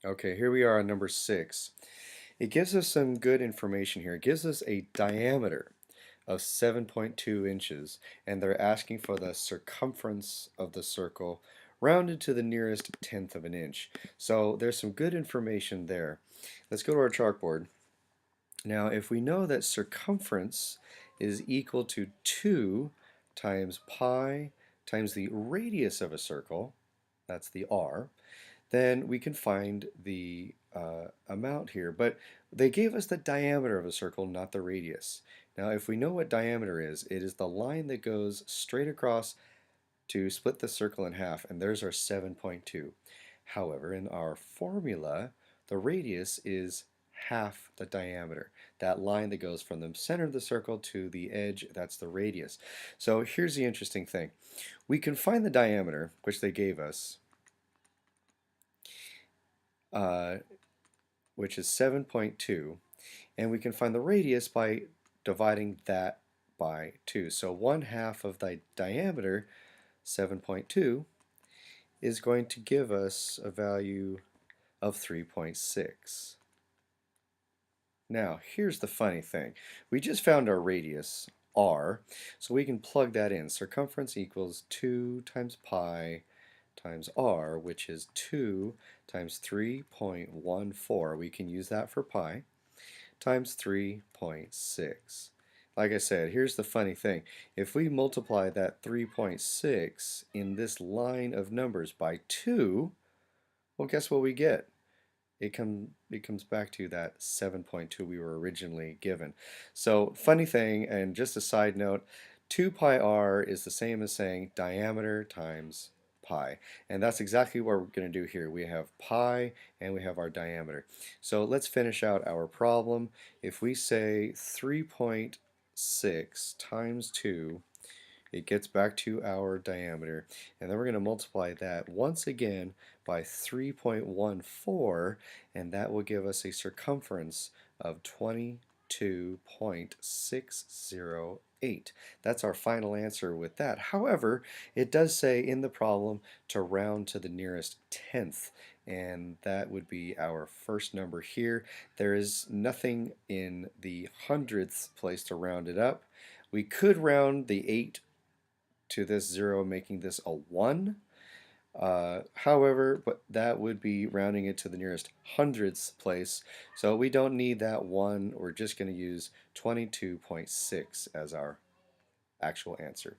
Okay, here we are on number 6. It gives us some good information here. It gives us a diameter of 7.2 inches, and they're asking for the circumference of the circle rounded to the nearest tenth of an inch. So there's some good information there. Let's go to our chalkboard. Now, if we know that circumference is equal to 2 times pi times the radius of a circle, that's the r, then we can find the amount here. But they gave us the diameter of a circle, not the radius. Now, if we know what diameter is, it is the line that goes straight across to split the circle in half, and there's our 7.2. However, in our formula, the radius is half the diameter. That line that goes from the center of the circle to the edge, that's the radius. So here's the interesting thing. We can find the diameter, which they gave us, uh, which is 7.2, and we can find the radius by dividing that by 2. So 1/2 of the diameter, 7.2, is going to give us a value of 3.6. Now, here's the funny thing. We just found our radius, r, so we can plug that in. Circumference equals 2 times pi times r, which is 2 times 3.14. We can use that for pi, times 3.6. Like I said, here's the funny thing. If we multiply that 3.6 in this line of numbers by 2, well, guess what we get? It comes back to that 7.2 we were originally given. So funny thing, and just a side note, 2 pi r is the same as saying diameter times pi. And that's exactly what we're going to do here. We have pi and we have our diameter. So let's finish out our problem. If we say 3.6 times 2, it gets back to our diameter, and then we're going to multiply that once again by 3.14, and that will give us a circumference of 22.608. That's our final answer with that. However, it does say in the problem to round to the nearest tenth, and that would be our first number here. There is nothing in the hundredths place to round it up. We could round the 8 to this 0, making this a 1. However, but that would be rounding it to the nearest hundredths place, so we don't need that 1. We're just going to use 22.6 as our actual answer.